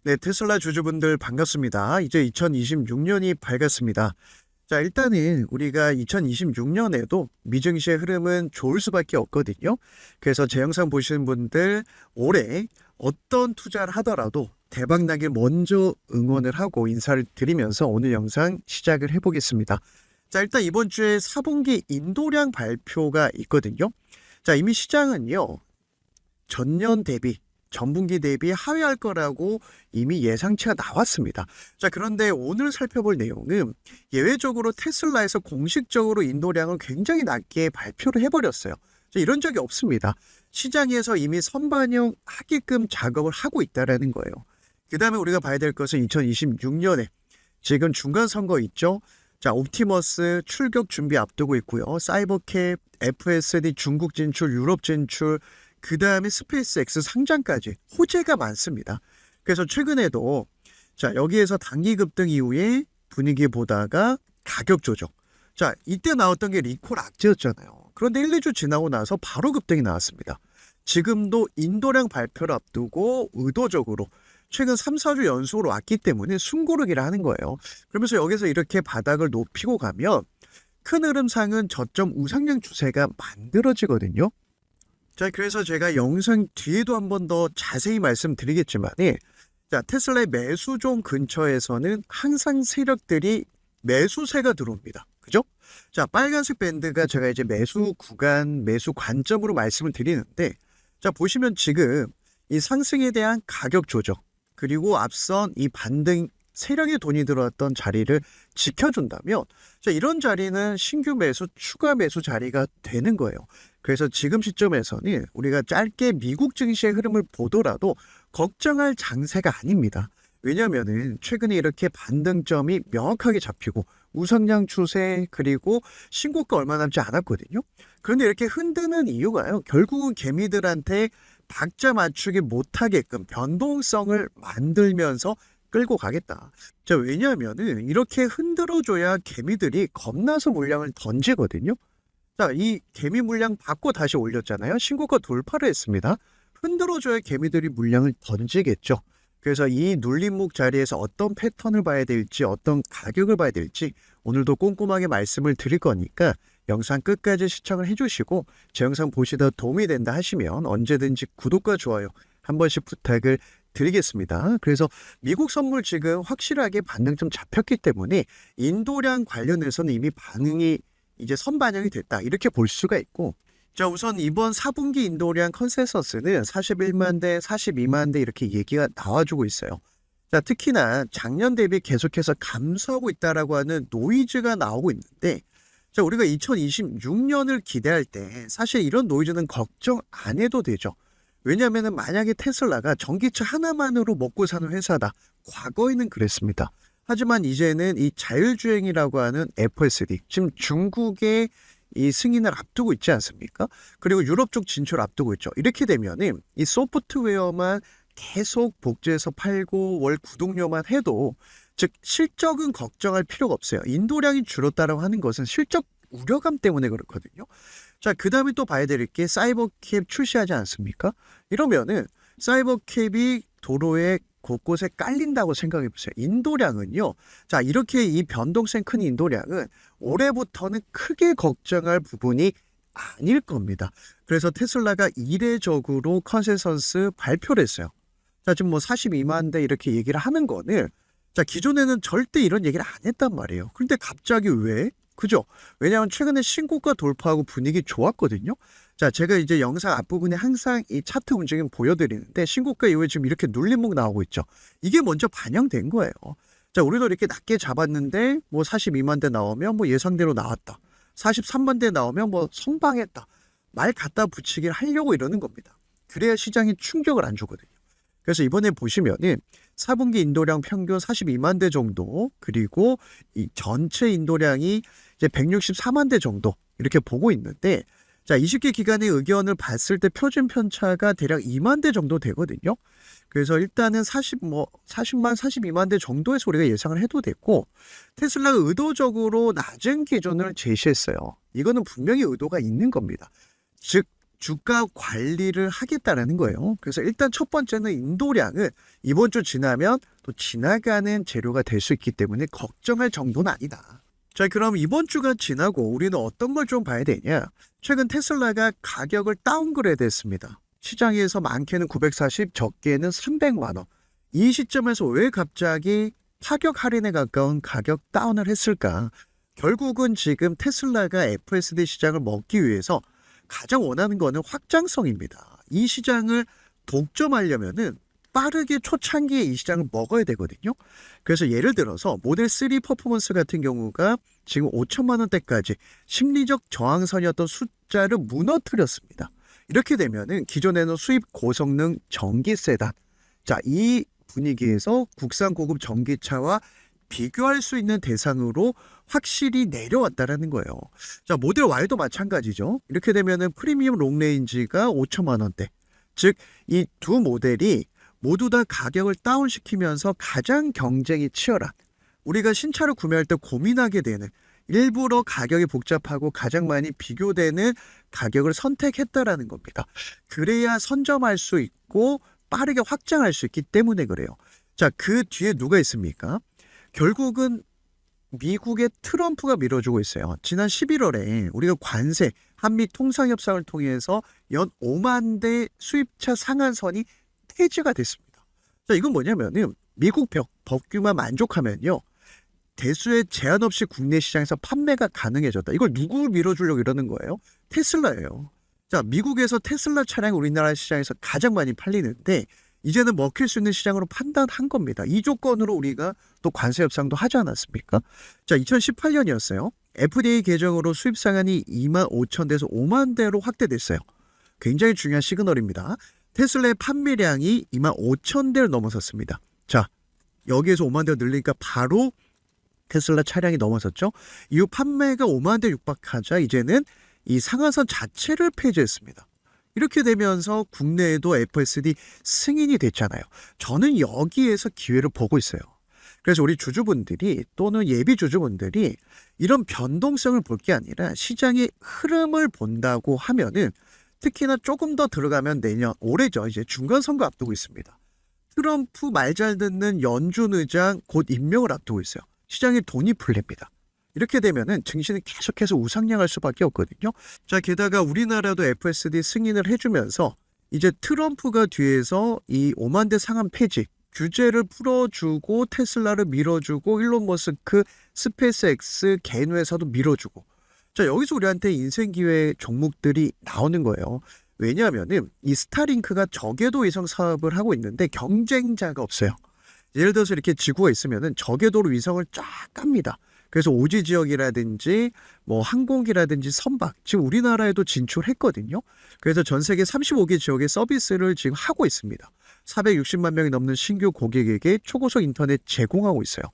네, 테슬라 주주분들 반갑습니다. 이제 2026년이 밝았습니다. 자, 일단은 우리가 2026년에도 미증시의 흐름은 좋을 수밖에 없거든요. 그래서 제 영상 보시는 분들 올해 어떤 투자를 하더라도 대박 나길 먼저 응원을 하고 인사를 드리면서 오늘 영상 시작을 해보겠습니다. 자, 일단 이번 주에 4분기 인도량 발표가 있거든요. 자, 이미 시장은요, 전년 대비 전분기 대비 하회할 거라고 이미 예상치가 나왔습니다. 자, 그런데 오늘 살펴볼 내용은 예외적으로 테슬라에서 공식적으로 인도량을 굉장히 낮게 발표를 해버렸어요. 자, 이런 적이 없습니다. 시장에서 이미 선반영하게끔 작업을 하고 있다는 거예요. 그 다음에 우리가 봐야 될 것은 2026년에 지금 중간선거 있죠. 자, 옵티머스 출격 준비 앞두고 있고요. 사이버캡, FSD 중국 진출, 유럽 진출, 그 다음에 스페이스X 상장까지 호재가 많습니다. 그래서 최근에도 자, 여기에서 단기 급등 이후에 분위기 보다가 가격 조정. 자, 이때 나왔던 게 리콜 악재였잖아요. 그런데 1, 2주 지나고 나서 바로 급등이 나왔습니다. 지금도 인도량 발표를 앞두고 의도적으로 최근 3, 4주 연속으로 왔기 때문에 숨고르기를 하는 거예요. 그러면서 여기서 이렇게 바닥을 높이고 가면 큰 흐름상은 저점 우상향 추세가 만들어지거든요. 자, 그래서 제가 영상 뒤에도 한 번 더 자세히 말씀드리겠지만, 자, 테슬라의 매수종 근처에서는 항상 세력들이 매수세가 들어옵니다. 그죠? 자, 빨간색 밴드가 제가 이제 매수 구간, 매수 관점으로 말씀을 드리는데, 자, 보시면 지금 이 상승에 대한 가격 조정, 그리고 앞선 이 반등 세력의 돈이 들어왔던 자리를 지켜준다면, 자, 이런 자리는 신규 매수, 추가 매수 자리가 되는 거예요. 그래서 지금 시점에서는 우리가 짧게 미국 증시의 흐름을 보더라도 걱정할 장세가 아닙니다. 왜냐하면 최근에 이렇게 반등점이 명확하게 잡히고 우상향 추세 그리고 신고가 얼마 남지 않았거든요. 그런데 이렇게 흔드는 이유가요, 결국은 개미들한테 박자 맞추기 못하게끔 변동성을 만들면서 끌고 가겠다. 자, 왜냐하면은 이렇게 흔들어줘야 개미들이 겁나서 물량을 던지거든요. 자, 이 개미 물량 받고 다시 올렸잖아요. 신고가 돌파를 했습니다. 흔들어줘야 개미들이 물량을 던지겠죠. 그래서 이 눌림목 자리에서 어떤 패턴을 봐야 될지, 어떤 가격을 봐야 될지 오늘도 꼼꼼하게 말씀을 드릴 거니까 영상 끝까지 시청을 해주시고 제 영상 보시다 도움이 된다 하시면 언제든지 구독과 좋아요 한 번씩 부탁을 드리겠습니다. 그래서 미국 선물 지금 확실하게 반등점 잡혔기 때문에 인도량 관련해서는 이미 반응이 이제 선반영이 됐다, 이렇게 볼 수가 있고, 자, 우선 이번 4분기 인도량 컨센서스는 41만 대, 42만 대 이렇게 얘기가 나와주고 있어요. 자, 특히나 작년 대비 계속해서 감소하고 있다라고 하는 노이즈가 나오고 있는데, 자, 우리가 2026년을 기대할 때 사실 이런 노이즈는 걱정 안 해도 되죠. 왜냐하면 만약에 테슬라가 전기차 하나만으로 먹고 사는 회사다, 과거에는 그랬습니다. 하지만 이제는 이 자율주행이라고 하는 FSD, 지금 중국의 이 승인을 앞두고 있지 않습니까? 그리고 유럽 쪽 진출 앞두고 있죠. 이렇게 되면은 이 소프트웨어만 계속 복제해서 팔고 월 구독료만 해도, 즉 실적은 걱정할 필요가 없어요. 인도량이 줄었다라고 하는 것은 실적 우려감 때문에 그렇거든요. 자, 그 다음에 또 봐야 될 게 사이버캡 출시하지 않습니까? 이러면은 사이버캡이 도로에 곳곳에 깔린다고 생각해 보세요. 인도량은요, 자, 이렇게 이 변동성 큰 인도량은 올해부터는 크게 걱정할 부분이 아닐 겁니다. 그래서 테슬라가 이례적으로 컨센서스 발표를 했어요. 자, 지금 뭐 42만 대 이렇게 얘기를 하는 거는, 자, 기존에는 절대 이런 얘기를 안 했단 말이에요. 그런데 갑자기 왜? 그죠? 왜냐하면 최근에 신고가 돌파하고 분위기 좋았거든요. 자, 제가 이제 영상 앞부분에 항상 이 차트 움직임 보여드리는데 신고가 이후에 지금 이렇게 눌림목 나오고 있죠. 이게 먼저 반영된 거예요. 자, 우리도 이렇게 낮게 잡았는데 뭐 42만 대 나오면 뭐 예상대로 나왔다, 43만 대 나오면 뭐 선방했다, 말 갖다 붙이기를 하려고 이러는 겁니다. 그래야 시장이 충격을 안 주거든요. 그래서 이번에 보시면은 4분기 인도량 평균 42만 대 정도, 그리고 이 전체 인도량이 이제 164만 대 정도 이렇게 보고 있는데, 자, 20개 기관의 의견을 봤을 때 표준 편차가 대략 2만 대 정도 되거든요. 그래서 일단은 40만, 42만 대 정도에서 우리가 예상을 해도 됐고, 테슬라가 의도적으로 낮은 기준을 제시했어요. 이거는 분명히 의도가 있는 겁니다. 즉 주가 관리를 하겠다라는 거예요. 그래서 일단 첫 번째는 인도량은 이번 주 지나면 또 지나가는 재료가 될 수 있기 때문에 걱정할 정도는 아니다. 자, 그럼 이번 주가 지나고 우리는 어떤 걸 좀 봐야 되냐? 최근 테슬라가 가격을 다운그레이드 했습니다. 시장에서 많게는 940, 적게는 300만 원. 이 시점에서 왜 갑자기 파격 할인에 가까운 가격 다운을 했을까? 결국은 지금 테슬라가 FSD 시장을 먹기 위해서 가장 원하는 거는 확장성입니다. 이 시장을 독점하려면은 빠르게 초창기에 이 시장을 먹어야 되거든요. 그래서 예를 들어서 모델 3 퍼포먼스 같은 경우가 지금 5천만 원대까지 심리적 저항선이었던 숫자를 무너뜨렸습니다. 이렇게 되면은 기존에는 수입 고성능 전기 세단, 자, 이 분위기에서 국산 고급 전기차와 비교할 수 있는 대상으로 확실히 내려왔다라는 거예요. 자, 모델 Y도 마찬가지죠. 이렇게 되면은 프리미엄 롱레인지가 5천만 원대. 즉, 이 두 모델이 모두 다 가격을 다운시키면서 가장 경쟁이 치열한, 우리가 신차를 구매할 때 고민하게 되는, 일부러 가격이 복잡하고 가장 많이 비교되는 가격을 선택했다라는 겁니다. 그래야 선점할 수 있고 빠르게 확장할 수 있기 때문에 그래요. 자, 그 뒤에 누가 있습니까? 결국은 미국의 트럼프가 밀어주고 있어요. 지난 11월에 우리가 관세, 한미 통상협상을 통해서 연 5만 대 수입차 상한선이 폐지가 됐습니다. 자, 이건 뭐냐면은 미국 법규만 만족하면요, 대수에 제한 없이 국내 시장에서 판매가 가능해졌다. 이걸 누구 밀어주려고 이러는 거예요? 테슬라예요. 자, 미국에서 테슬라 차량이 우리나라 시장에서 가장 많이 팔리는데 이제는 먹힐 수 있는 시장으로 판단한 겁니다. 이 조건으로 우리가 또 관세 협상도 하지 않았습니까? 자, 2018년이었어요. FDA 개정으로 수입 상한이 2만 5천 대에서 5만 대로 확대됐어요. 굉장히 중요한 시그널입니다. 테슬라의 판매량이 2만 5천 대를 넘어섰습니다. 자, 여기에서 5만 대가 늘리니까 바로 테슬라 차량이 넘어섰죠. 이후 판매가 5만 대 육박하자 이제는 이 상한선 자체를 폐지했습니다. 이렇게 되면서 국내에도 FSD 승인이 됐잖아요. 저는 여기에서 기회를 보고 있어요. 그래서 우리 주주분들이 또는 예비 주주분들이 이런 변동성을 볼 게 아니라 시장의 흐름을 본다고 하면은, 특히나 조금 더 들어가면 내년 올해죠. 이제 중간선거 앞두고 있습니다. 트럼프 말 잘 듣는 연준 의장 곧 임명을 앞두고 있어요. 시장에 돈이 풀립니다. 이렇게 되면은 증시는 계속해서 우상향할 수밖에 없거든요. 자, 게다가 우리나라도 FSD 승인을 해주면서 이제 트럼프가 뒤에서 이 5만 대 상한 폐지 규제를 풀어주고 테슬라를 밀어주고 일론 머스크 스페이스X 개인 회사도 밀어주고, 자, 여기서 우리한테 인생 기회 종목들이 나오는 거예요. 왜냐하면은 이 스타링크가 저궤도 위성 사업을 하고 있는데 경쟁자가 없어요. 예를 들어서 이렇게 지구가 있으면은 저궤도로 위성을 쫙 깝니다. 그래서 오지 지역이라든지 뭐 항공기라든지 선박, 지금 우리나라에도 진출했거든요. 그래서 전 세계 35개 지역에 서비스를 지금 하고 있습니다. 460만 명이 넘는 신규 고객에게 초고속 인터넷 제공하고 있어요.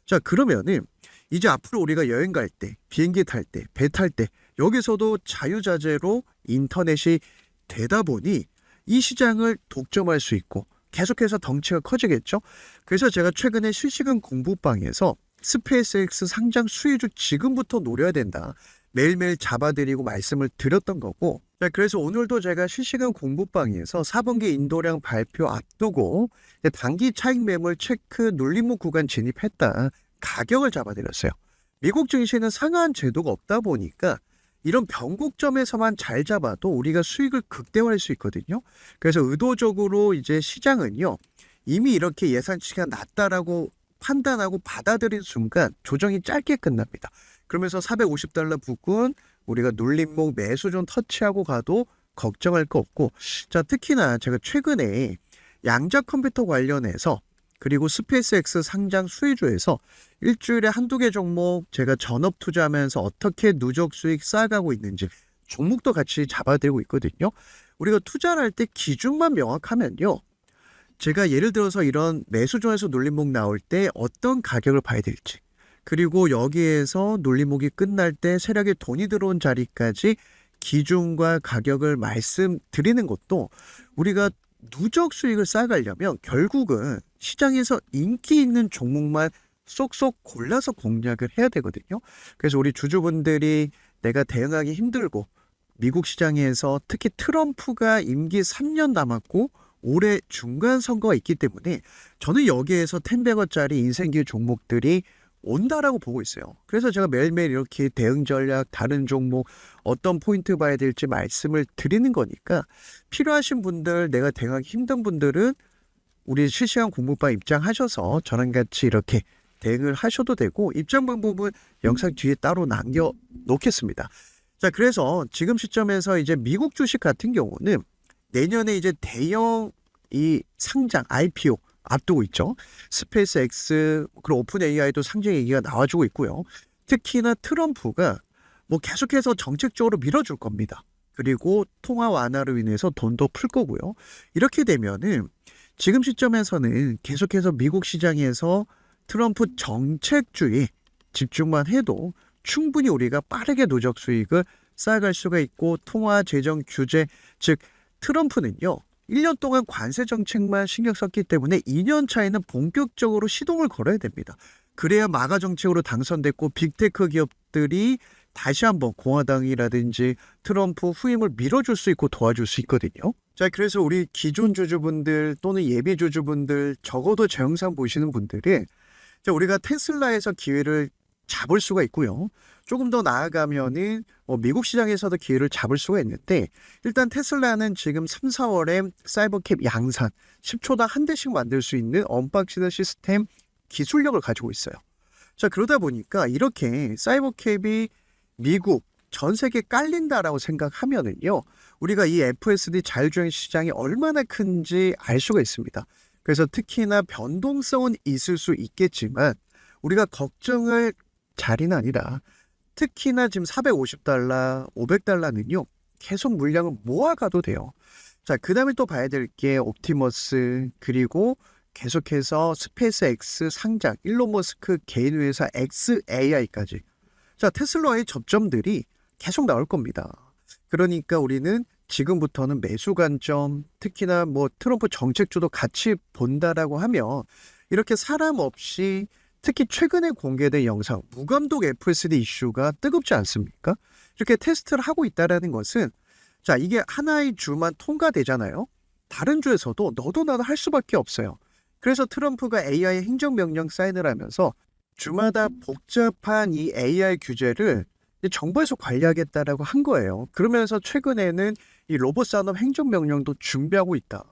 자, 그러면은 이제 앞으로 우리가 여행 갈 때, 비행기 탈 때, 배 탈 때 여기서도 자유자재로 인터넷이 되다 보니 이 시장을 독점할 수 있고 계속해서 덩치가 커지겠죠. 그래서 제가 최근에 실시간 공부방에서 스페이스X 상장 수혜주 지금부터 노려야 된다, 매일매일 잡아드리고 말씀을 드렸던 거고, 자, 그래서 오늘도 제가 실시간 공부방에서 4분기 인도량 발표 앞두고 단기 차익 매물 체크 눌림목 구간 진입했다, 가격을 잡아드렸어요. 미국 증시는 상한 제도가 없다 보니까 이런 변곡점에서만 잘 잡아도 우리가 수익을 극대화할 수 있거든요. 그래서 의도적으로 이제 시장은요, 이미 이렇게 예상치가 낮다라고 판단하고 받아들인 순간 조정이 짧게 끝납니다. 그러면서 450달러 부근 우리가 눌림목 매수존 터치하고 가도 걱정할 거 없고, 자, 특히나 제가 최근에 양자 컴퓨터 관련해서 그리고 스페이스X 상장 수혜주에서 일주일에 한두 개 종목 제가 전업 투자하면서 어떻게 누적 수익 쌓아가고 있는지 종목도 같이 잡아드리고 있거든요. 우리가 투자를 할 때 기준만 명확하면요, 제가 예를 들어서 이런 매수존에서 눌림목 나올 때 어떤 가격을 봐야 될지, 그리고 여기에서 눌림목이 끝날 때 세력에 돈이 들어온 자리까지 기준과 가격을 말씀드리는 것도, 우리가 누적 수익을 쌓아가려면 결국은 시장에서 인기 있는 종목만 쏙쏙 골라서 공략을 해야 되거든요. 그래서 우리 주주분들이 내가 대응하기 힘들고 미국 시장에서 특히 트럼프가 임기 3년 남았고 올해 중간 선거가 있기 때문에 저는 여기에서 10배거짜리 인생길 종목들이 온다라고 보고 있어요. 그래서 제가 매일매일 이렇게 대응 전략, 다른 종목 어떤 포인트 봐야 될지 말씀을 드리는 거니까 필요하신 분들, 내가 대응하기 힘든 분들은 우리 실시간 공부방 입장하셔서 저랑 같이 이렇게 대응을 하셔도 되고, 입장 방법은 영상 뒤에 따로 남겨 놓겠습니다. 자, 그래서 지금 시점에서 이제 미국 주식 같은 경우는 내년에 이제 대형 이 상장 IPO 앞두고 있죠. 스페이스X 그리고 오픈 AI도 상장 얘기가 나와주고 있고요. 특히나 트럼프가 뭐 계속해서 정책적으로 밀어줄 겁니다. 그리고 통화 완화로 인해서 돈도 풀 거고요. 이렇게 되면은 지금 시점에서는 계속해서 미국 시장에서 트럼프 정책주의 집중만 해도 충분히 우리가 빠르게 누적 수익을 쌓아갈 수가 있고, 통화 재정 규제, 즉 트럼프는요 1년 동안 관세 정책만 신경 썼기 때문에 2년 차에는 본격적으로 시동을 걸어야 됩니다. 그래야 마가 정책으로 당선됐고 빅테크 기업들이 다시 한번 공화당이라든지 트럼프 후임을 밀어줄 수 있고 도와줄 수 있거든요. 자, 그래서 우리 기존 주주분들 또는 예비 주주분들, 적어도 제 영상 보시는 분들이 우리가 테슬라에서 기회를 잡을 수가 있고요. 조금 더 나아가면은 미국 시장에서도 기회를 잡을 수가 있는데, 일단 테슬라는 지금 3, 4월에 사이버캡 양산 10초당 한 대씩 만들 수 있는 언박싱 시스템 기술력을 가지고 있어요. 자, 그러다 보니까 이렇게 사이버캡이 미국 전 세계에 깔린다라고 생각하면은요, 우리가 이 FSD 자율주행 시장이 얼마나 큰지 알 수가 있습니다. 그래서 특히나 변동성은 있을 수 있겠지만 우리가 걱정을 자리는 아니라, 특히나 지금 $450, $500는요 계속 물량을 모아가도 돼요. 자, 그 다음에 또 봐야 될 게 옵티머스, 그리고 계속해서 스페이스X 상장, 일론 머스크 개인 회사 xAI까지. 자, 테슬라의 접점들이 계속 나올 겁니다. 그러니까 우리는 지금부터는 매수 관점, 특히나 뭐 트럼프 정책주도 같이 본다라고 하면, 이렇게 사람 없이 특히 최근에 공개된 영상, 무감독 FSD 이슈가 뜨겁지 않습니까? 이렇게 테스트를 하고 있다는 것은, 자, 이게 하나의 주만 통과되잖아요. 다른 주에서도 너도 나도 할 수밖에 없어요. 그래서 트럼프가 AI 행정명령 사인을 하면서 주마다 복잡한 이 AI 규제를 정부에서 관리하겠다라고 한 거예요. 그러면서 최근에는 이 로봇 산업 행정명령도 준비하고 있다.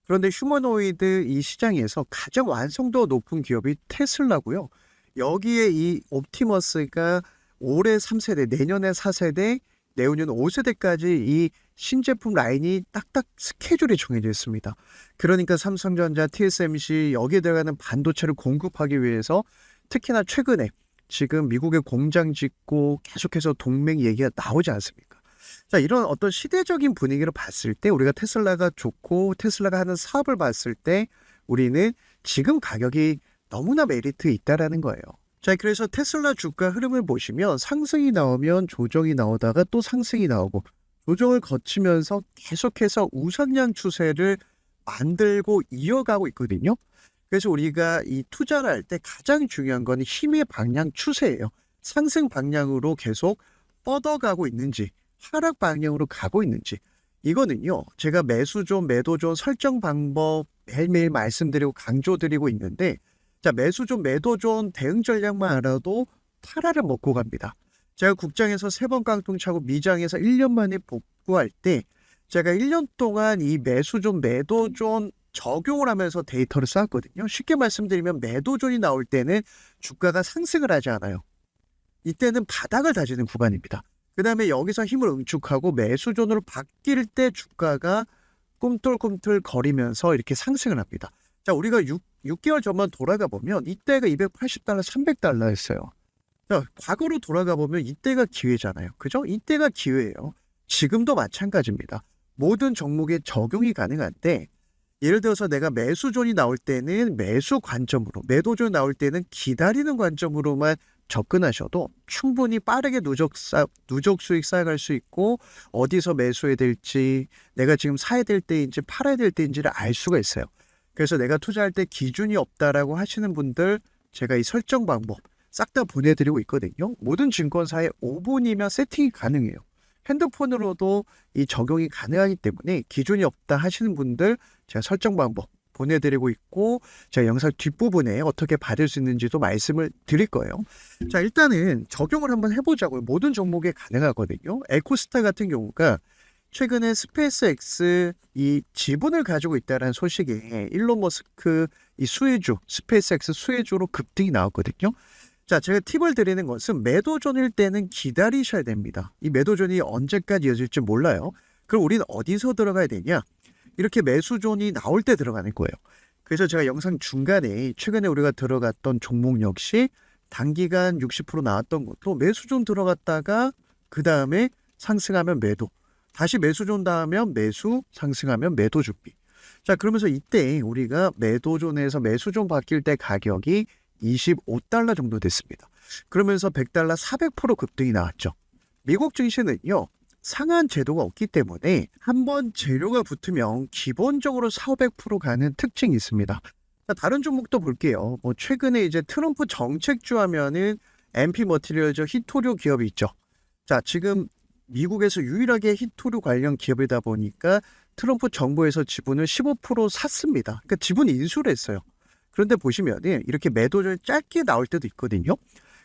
그런데 휴머노이드 이 시장에서 가장 완성도가 높은 기업이 테슬라고요. 여기에 이 옵티머스가 올해 3세대, 내년에 4세대, 내후년 5세대까지 이 신제품 라인이 딱딱 스케줄이 정해져 있습니다. 그러니까 삼성전자, TSMC 여기에 들어가는 반도체를 공급하기 위해서 특히나 최근에 지금 미국에 공장 짓고 계속해서 동맹 얘기가 나오지 않습니까? 자, 이런 어떤 시대적인 분위기를 봤을 때 우리가 테슬라가 좋고 테슬라가 하는 사업을 봤을 때 우리는 지금 가격이 너무나 메리트 있다라는 거예요. 자, 그래서 테슬라 주가 흐름을 보시면 상승이 나오면 조정이 나오다가 또 상승이 나오고 조정을 거치면서 계속해서 우상향 추세를 만들고 이어가고 있거든요. 그래서 우리가 이 투자를 할 때 가장 중요한 건 힘의 방향 추세예요. 상승 방향으로 계속 뻗어가고 있는지 하락 방향으로 가고 있는지, 이거는요 제가 매수존 매도존 설정 방법 매일매일 말씀드리고 강조드리고 있는데, 자, 매수존 매도존 대응 전략만 알아도 타라를 먹고 갑니다. 제가 국장에서 3번 깡통 차고 미장에서 1년 만에 복구할 때 제가 1년 동안 이 매수존 매도존 적용을 하면서 데이터를 쌓았거든요. 쉽게 말씀드리면 매도존이 나올 때는 주가가 상승을 하지 않아요. 이때는 바닥을 다지는 구간입니다. 그 다음에 여기서 힘을 응축하고 매수존으로 바뀔 때 주가가 꿈틀꿈틀 거리면서 이렇게 상승을 합니다. 자, 우리가 6개월 전만 돌아가 보면 이때가 $280, $300였어요. 자, 과거로 돌아가 보면 이때가 기회잖아요. 그죠? 이때가 기회예요. 지금도 마찬가지입니다. 모든 종목에 적용이 가능한데, 예를 들어서 내가 매수존이 나올 때는 매수 관점으로, 매도존이 나올 때는 기다리는 관점으로만 접근하셔도 충분히 빠르게 누적 수익 쌓아갈 수 있고, 어디서 매수해야 될지, 내가 지금 사야 될 때인지 팔아야 될 때인지를 알 수가 있어요. 그래서 내가 투자할 때 기준이 없다라고 하시는 분들, 제가 이 설정 방법 싹 다 보내드리고 있거든요. 모든 증권사에 5분이면 세팅이 가능해요. 핸드폰으로도 이 적용이 가능하기 때문에 기준이 없다 하시는 분들 제가 설정 방법 보내드리고 있고 제가 영상 뒷부분에 어떻게 받을 수 있는지도 말씀을 드릴 거예요. 자, 일단은 적용을 한번 해보자고요. 모든 종목에 가능하거든요. 에코스타 같은 경우가 최근에 스페이스X 이 지분을 가지고 있다는 소식에 일론 머스크 이 수혜주 스페이스X 수혜주로 급등이 나왔거든요. 자, 제가 팁을 드리는 것은 매도존일 때는 기다리셔야 됩니다. 이 매도존이 언제까지 이어질지 몰라요. 그럼 우리는 어디서 들어가야 되냐? 이렇게 매수존이 나올 때 들어가는 거예요. 그래서 제가 영상 중간에 최근에 우리가 들어갔던 종목 역시 단기간 60% 나왔던 것도 매수존 들어갔다가 그 다음에 상승하면 매도, 다시 매수존 닿으면 매수, 상승하면 매도 준비. 자, 그러면서 이때 우리가 매도존에서 매수존 바뀔 때 가격이 $25 정도 됐습니다. 그러면서 $100 400% 급등이 나왔죠. 미국 증시는요, 상한 제도가 없기 때문에 한번 재료가 붙으면 기본적으로 400% 가는 특징이 있습니다. 자, 다른 종목도 볼게요. 뭐 최근에 이제 트럼프 정책주 하면은 MP 머티리얼즈 히토류 기업이 있죠. 자, 지금 미국에서 유일하게 히토류 관련 기업이다 보니까 트럼프 정부에서 지분을 15% 샀습니다. 그러니까 지분 인수를 했어요. 그런데 보시면은 이렇게 매도를 짧게 나올 때도 있거든요.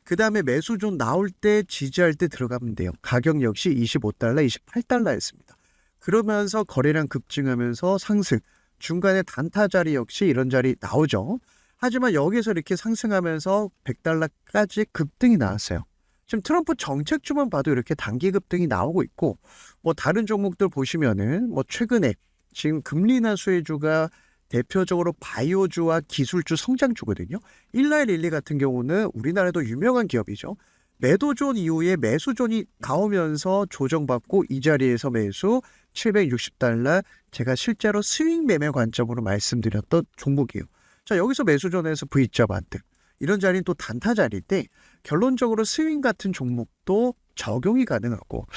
그 다음에 매수존 나올 때 지지할 때 들어가면 돼요. 가격 역시 $25, $28였습니다. 그러면서 거래량 급증하면서 상승, 중간에 단타 자리 역시 이런 자리 나오죠. 하지만 여기서 이렇게 상승하면서 $100까지 급등이 나왔어요. 지금 트럼프 정책주만 봐도 이렇게 단기 급등이 나오고 있고, 뭐 다른 종목들 보시면은 뭐 최근에 지금 금리 인하 수혜주가 대표적으로 바이오주와 기술주 성장주거든요. 일라일릴리 같은 경우는 우리나라에도 유명한 기업이죠. 매도존 이후에 매수존이 나오면서 조정받고 이 자리에서 매수 $760, 제가 실제로 스윙 매매 관점으로 말씀드렸던 종목이에요. 자, 여기서 매수존에서 V자 반등, 이런 자리는 또 단타 자리인데 결론적으로 스윙 같은 종목도 적용이 가능하고,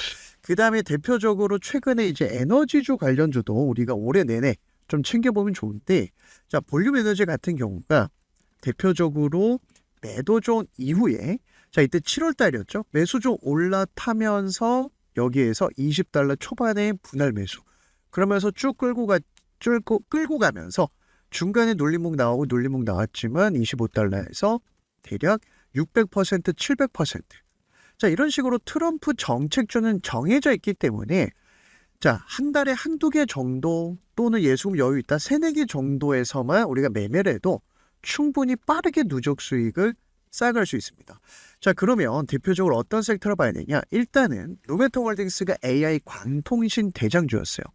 그 다음에 대표적으로 최근에 이제 에너지주 관련주도 우리가 올해 내내 좀 챙겨보면 좋은데, 자, 볼륨 에너지 같은 경우가 대표적으로 매도존 이후에, 자, 이때 7월 달이었죠. 매수존 올라타면서 여기에서 $20 초반에 분할 매수. 그러면서 쭉 끌고 가면서 중간에 눌림목 나오고 눌림목 나왔지만 $25에서 대략 600%, 700%. 자, 이런 식으로 트럼프 정책주는 정해져 있기 때문에 자, 한 달에 한두 개 정도 또는 예수금 여유 있다 3-4개 정도에서만 우리가 매매를 해도 충분히 빠르게 누적 수익을 쌓아갈 수 있습니다. 자, 그러면 대표적으로 어떤 섹터를 봐야 되냐? 일단은 루멘통홀딩스가 AI 광통신 대장주였어요.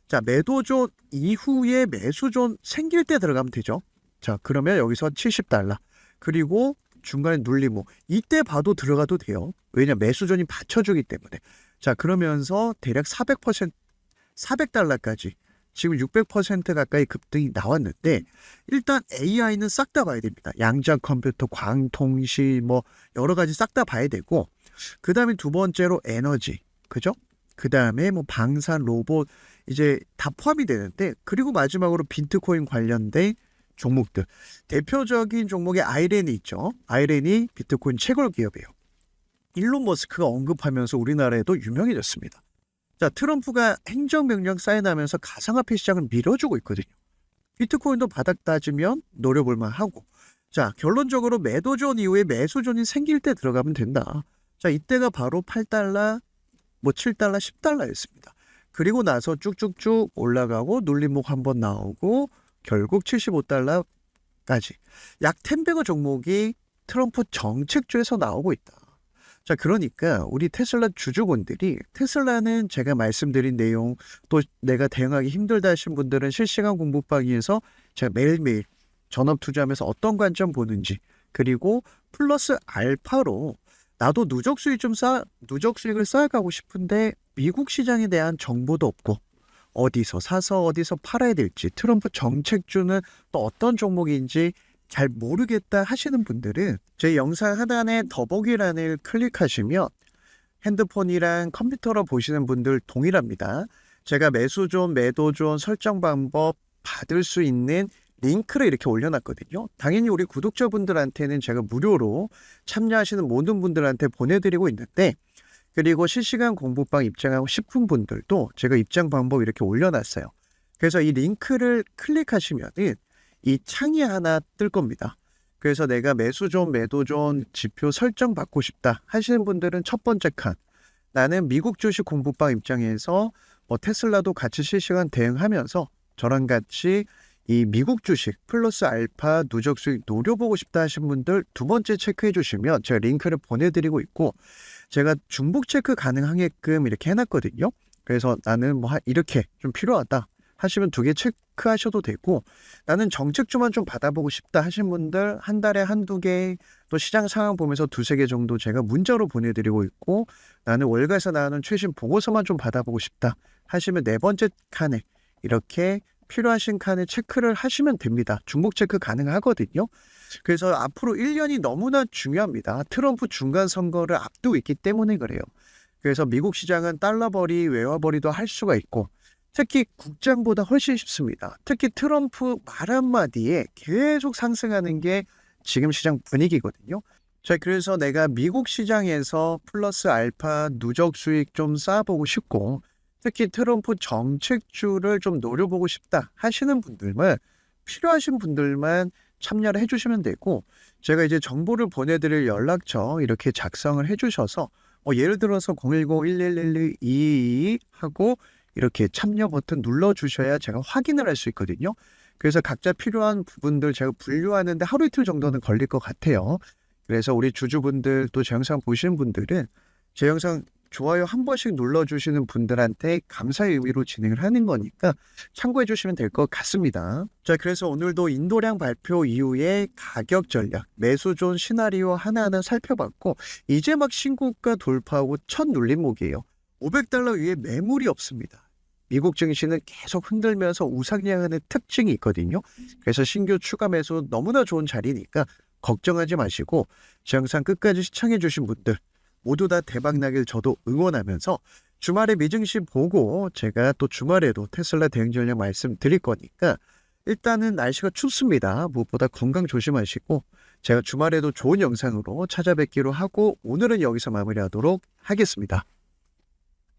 자, 매도존 이후에 매수존 생길 때 들어가면 되죠. 자, 그러면 여기서 $70, 그리고 중간에 눌리고 이때 봐도 들어가도 돼요. 왜냐, 매수존이 받쳐주기 때문에. 자, 그러면서 대략 400%, $400까지 지금 600% 가까이 급등이 나왔는데, 일단 AI는 싹 다 봐야 됩니다. 양자 컴퓨터, 광통신, 뭐 여러 가지 싹 다 봐야 되고, 그 다음에 두 번째로 에너지, 그죠? 그 다음에 뭐 방산, 로봇 이제 다 포함이 되는데, 그리고 마지막으로 비트코인 관련된 종목들, 대표적인 종목에 아이렌이 있죠. 아이렌이 비트코인 채굴 기업이에요. 일론 머스크가 언급하면서 우리나라에도 유명해졌습니다. 자, 트럼프가 행정명령 사인하면서 가상화폐 시장을 밀어주고 있거든요. 비트코인도 바닥 따지면 노려볼만 하고, 자, 결론적으로 매도존 이후에 매수존이 생길 때 들어가면 된다. 자, 이때가 바로 $8, 뭐 $7, $10였습니다. 그리고 나서 쭉쭉쭉 올라가고 눌림목 한번 나오고 결국 $75까지 약 10배거 종목이 트럼프 정책주에서 나오고 있다. 자, 그러니까 우리 테슬라 주주분들이, 테슬라는 제가 말씀드린 내용, 또 내가 대응하기 힘들다 하신 분들은 실시간 공부방에서 제가 매일매일 전업 투자하면서 어떤 관점 보는지, 그리고 플러스 알파로 나도 누적 수익을 쌓아가고 싶은데 미국 시장에 대한 정보도 없고 어디서 사서 어디서 팔아야 될지, 트럼프 정책주는 또 어떤 종목인지 잘 모르겠다 하시는 분들은 제 영상 하단에 더보기란을 클릭하시면 핸드폰이랑 컴퓨터로 보시는 분들 동일합니다. 제가 매수존, 매도존 설정 방법 받을 수 있는 링크를 이렇게 올려놨거든요. 당연히 우리 구독자분들한테는 제가 무료로 참여하시는 모든 분들한테 보내드리고 있는데, 그리고 실시간 공부방 입장하고 싶은 분들도 제가 입장 방법 이렇게 올려놨어요. 그래서 이 링크를 클릭하시면은 이 창이 하나 뜰 겁니다. 그래서 내가 매수존, 매도존 지표 설정 받고 싶다 하시는 분들은 첫 번째 칸, 나는 미국 주식 공부방 입장에서 테슬라도 같이 실시간 대응하면서 저랑 같이 이 미국 주식 플러스 알파 누적 수익 노려보고 싶다 하신 분들 두 번째 체크해 주시면 제가 링크를 보내드리고 있고, 제가 중복 체크 가능하게끔 이렇게 해놨거든요. 그래서 나는 이렇게 좀 필요하다 하시면 두 개 체크하셔도 되고, 나는 정책주만 좀 받아보고 싶다 하신 분들 한 달에 한두 개, 또 시장 상황 보면서 두세 개 정도 제가 문자로 보내드리고 있고, 나는 월가에서 나오는 최신 보고서만 좀 받아보고 싶다 하시면 네 번째 칸에 이렇게 필요하신 칸에 체크를 하시면 됩니다. 중복 체크 가능하거든요. 그래서 앞으로 1년이 너무나 중요합니다. 트럼프 중간 선거를 앞두고 있기 때문에 그래요. 그래서 미국 시장은 달러벌이, 외화벌이도 할 수가 있고, 특히 국장보다 훨씬 쉽습니다. 특히 트럼프 말 한마디에 계속 상승하는 게 지금 시장 분위기거든요. 자, 그래서 내가 미국 시장에서 플러스 알파 누적 수익 좀 쌓아보고 싶고, 특히 트럼프 정책주를 좀 노려보고 싶다 하시는 분들만, 필요하신 분들만 참여를 해주시면 되고, 제가 이제 정보를 보내드릴 연락처 이렇게 작성을 해주셔서 예를 들어서 010-1111-222 하고 이렇게 참여 버튼 눌러주셔야 제가 확인을 할 수 있거든요. 그래서 각자 필요한 부분들 제가 분류하는데 하루 이틀 정도는 걸릴 것 같아요. 그래서 우리 주주분들 또 제 영상 보시는 분들은 제 영상 좋아요 한 번씩 눌러주시는 분들한테 감사의 의미로 진행을 하는 거니까 참고해 주시면 될 것 같습니다. 자, 그래서 오늘도 인도량 발표 이후에 가격 전략, 매수존 시나리오 하나하나 살펴봤고, 이제 막 신고가 돌파하고 첫 눌림목이에요. 500달러 위에 매물이 없습니다. 미국 증시는 계속 흔들면서 우상향하는 특징이 있거든요. 그래서 신규 추가 매수 너무나 좋은 자리니까 걱정하지 마시고, 제 영상 끝까지 시청해 주신 분들 모두 다 대박 나길 저도 응원하면서, 주말에 미증시 보고 제가 또 주말에도 테슬라 대응 전략 말씀드릴 거니까, 일단은 날씨가 춥습니다. 무엇보다 건강 조심하시고, 제가 주말에도 좋은 영상으로 찾아뵙기로 하고 오늘은 여기서 마무리하도록 하겠습니다.